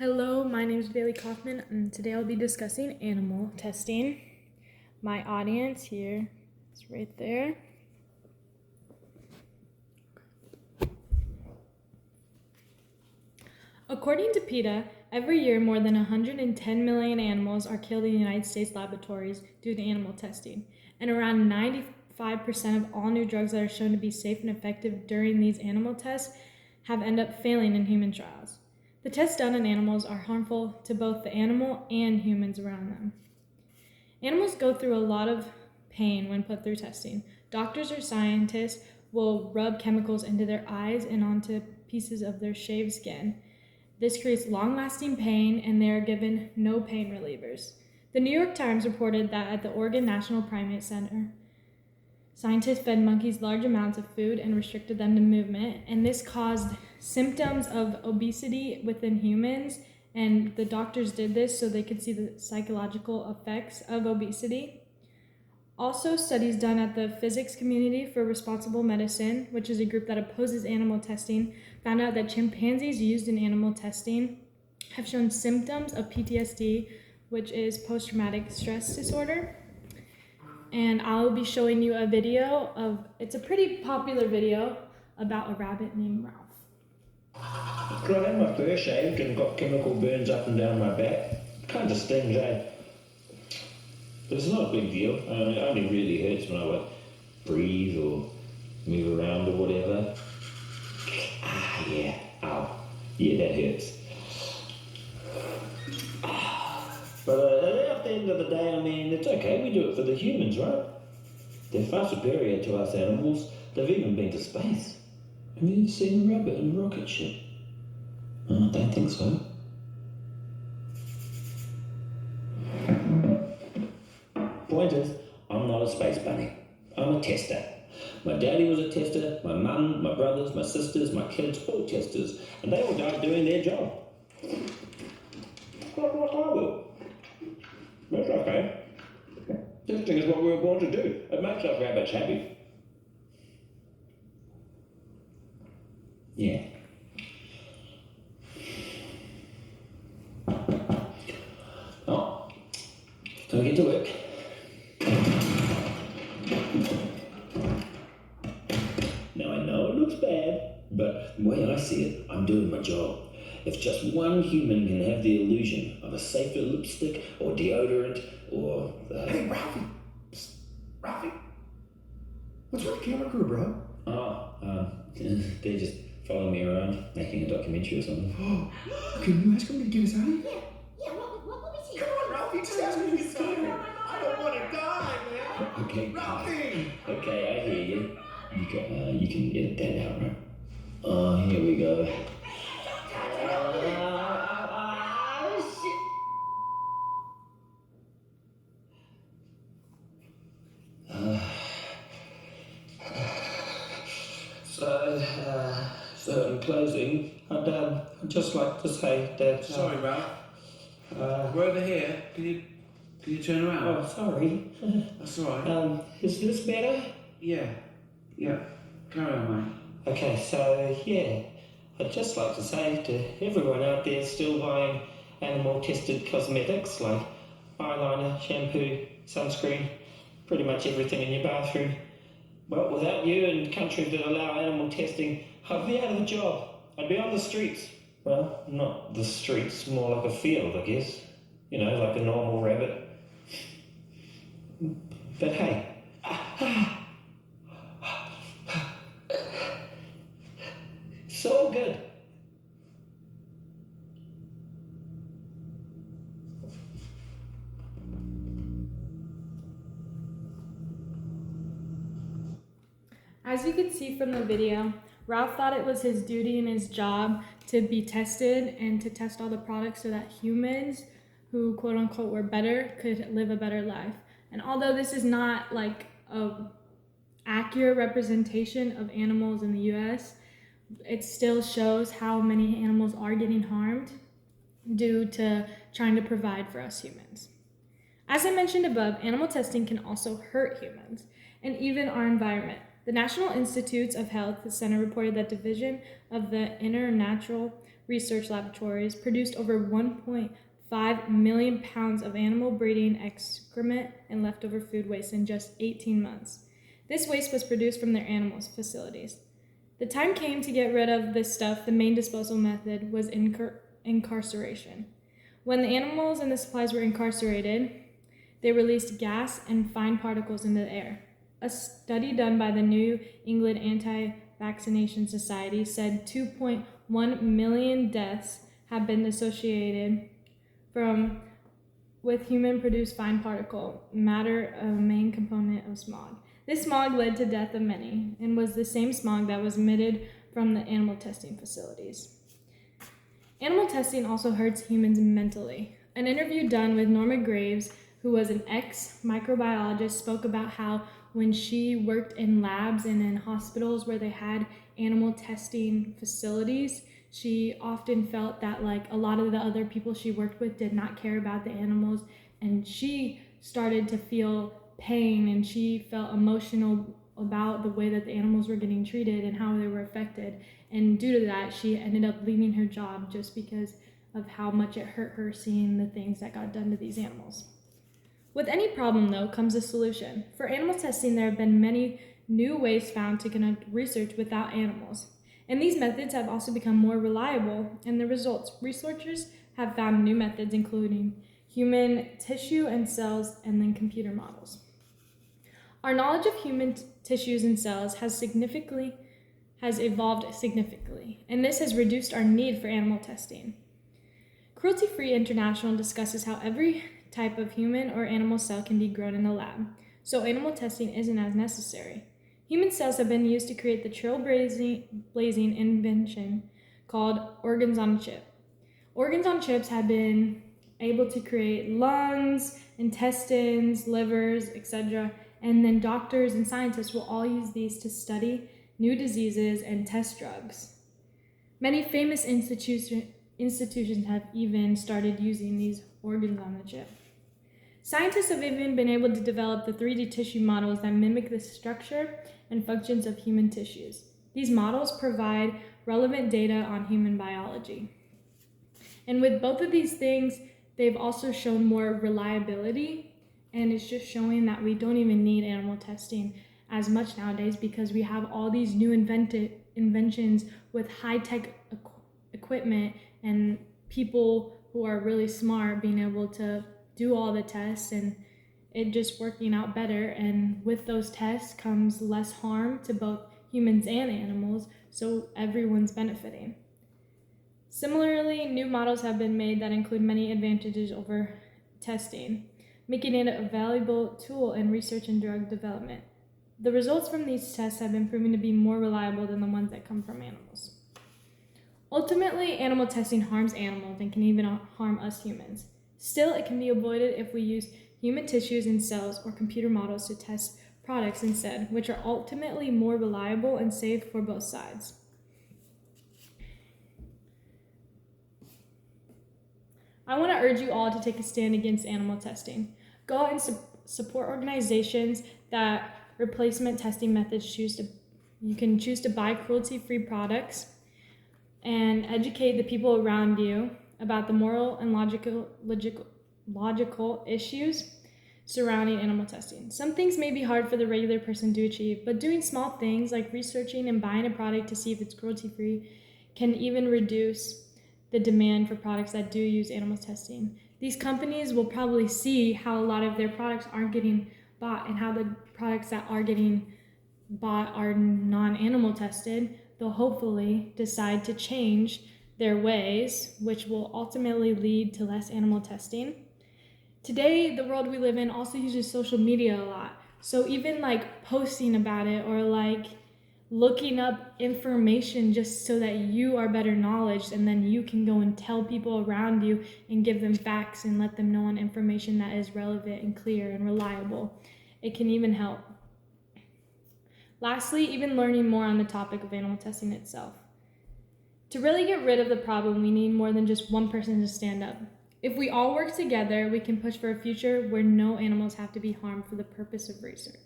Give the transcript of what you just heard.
Hello, my name is Bailey Kaufman, and today I'll be discussing animal testing. My audience here is right there. According to PETA, every year more than 110 million animals are killed in the United States laboratories due to animal testing, and around 95% of all new drugs that are shown to be safe and effective during these animal tests have ended up failing in human trials. The tests done on animals are harmful to both the animal and humans around them. Animals go through a lot of pain when put through testing. Doctors or scientists will rub chemicals into their eyes and onto pieces of their shaved skin. This creates long-lasting pain, and they are given no pain relievers. The New York Times reported that at the Oregon National Primate Center, scientists fed monkeys large amounts of food and restricted them to movement, and this caused symptoms of obesity within humans, and the doctors did this so they could see the psychological effects of obesity. Also, studies done at the Physics Community for Responsible Medicine, which is a group that opposes animal testing, found out that chimpanzees used in animal testing have shown symptoms of PTSD, which is post-traumatic stress disorder. And I'll be showing you a video it's a pretty popular video about a rabbit named Ralph. I had my fur shaved and got chemical burns up and down my back. Kind of stings, eh? But it's not a big deal. It only really hurts when I breathe or move around or whatever. Yeah. Ow. Yeah, that hurts. But at the end of the day, it's okay. We do it for the humans, right? They're far superior to us animals. They've even been to space. Have you ever seen a rabbit in a rocket ship? I don't think so. Point is, I'm not a space bunny. I'm a tester. My daddy was a tester, my mum, my brothers, my sisters, my kids, all testers. And they all died doing their job. Not like I will. That's okay. Testing is what we were born to do. It makes us rabbits happy. Yeah. Oh, can I get to work? Now I know it looks bad, but the way I see it, I'm doing my job. If just one human can have the illusion of a safer lipstick or deodorant or... Hey, Ralphie! Psst. Ralphie! What's with the camera crew, bro? They're just following me around, making a documentary or something. Can you ask them to get us out of here? Yeah, what will we see? Come on, Ralphie, just ask them to get us out of here. I don't want to die, man! Okay, Ralphie! Okay, I hear you. You can edit that out, right? Oh, here we go. So in closing, I'd just like to say that... Sorry, Ralph. We're over here. Can you turn around? Oh, sorry. That's all right. Is this better? Yeah. Carry on, mate. Okay, so yeah, I'd just like to say to everyone out there still buying animal-tested cosmetics like eyeliner, shampoo, sunscreen, pretty much everything in your bathroom. Well, without you and countries that allow animal testing, I'd be out of a job. I'd be on the streets. Well, not the streets, more like a field, I guess. Like a normal rabbit. But hey, so good. As you can see from the video, Ralph thought it was his duty and his job to be tested and to test all the products so that humans who quote unquote were better could live a better life. And although this is not like a accurate representation of animals in the US, it still shows how many animals are getting harmed due to trying to provide for us humans. As I mentioned above, animal testing can also hurt humans and even our environment. The National Institutes of Health Center reported that division of the International research laboratories produced over 1.5 million pounds of animal breeding excrement and leftover food waste in just 18 months. This waste was produced from their animals' facilities. The time came to get rid of this stuff. The main disposal method was incarceration. When the animals and the supplies were incarcerated, they released gas and fine particles into the air. A study done by the New England Anti-Vaccination Society said 2.1 million deaths have been associated with human-produced fine particle matter, a main component of smog. This smog led to death of many and was the same smog that was emitted from the animal testing facilities. Animal testing also hurts humans mentally. An interview done with Norma Graves, who was an ex-microbiologist, spoke about how when she worked in labs and in hospitals where they had animal testing facilities, she often felt that a lot of the other people she worked with did not care about the animals, and she started to feel pain and she felt emotional about the way that the animals were getting treated and how they were affected. And due to that, she ended up leaving her job just because of how much it hurt her seeing the things that got done to these animals. With any problem, though, comes a solution. For animal testing, there have been many new ways found to conduct research without animals. And these methods have also become more reliable in the results. Researchers have found new methods, including human tissue and cells, and then computer models. Our knowledge of human tissues and cells has evolved significantly, and this has reduced our need for animal testing. Cruelty Free International discusses how every type of human or animal cell can be grown in the lab, so animal testing isn't as necessary. Human cells have been used to create the trailblazing invention called organs on a chip. Organs on chips have been able to create lungs, intestines, livers, etc., and then doctors and scientists will all use these to study new diseases and test drugs. Many famous institutions have even started using these organs on the chip. Scientists have even been able to develop the 3D tissue models that mimic the structure and functions of human tissues. These models provide relevant data on human biology. And with both of these things, they've also shown more reliability, and it's just showing that we don't even need animal testing as much nowadays because we have all these new inventions with high-tech equipment and people who are really smart being able to do all the tests and it just working out better. And with those tests comes less harm to both humans and animals, so everyone's benefiting. Similarly, new models have been made that include many advantages over testing, making it a valuable tool in research and drug development. The results from these tests have been proven to be more reliable than the ones that come from animals. Ultimately, animal testing harms animals and can even harm us humans. Still, it can be avoided if we use human tissues and cells or computer models to test products instead, which are ultimately more reliable and safe for both sides. I want to urge you all to take a stand against animal testing. Go out and support organizations that replacement testing methods you can choose to buy cruelty-free products and educate the people around you about the moral and logical issues surrounding animal testing. Some things may be hard for the regular person to achieve, but doing small things like researching and buying a product to see if it's cruelty-free can even reduce the demand for products that do use animal testing. These companies will probably see how a lot of their products aren't getting bought and how the products that are getting bought are non-animal tested. They'll hopefully decide to change their ways, which will ultimately lead to less animal testing. Today, the world we live in also uses social media a lot. So even posting about it or looking up information just so that you are better knowledge and then you can go and tell people around you and give them facts and let them know on information that is relevant and clear and reliable. It can even help. Lastly, even learning more on the topic of animal testing itself. To really get rid of the problem, we need more than just one person to stand up. If we all work together, we can push for a future where no animals have to be harmed for the purpose of research.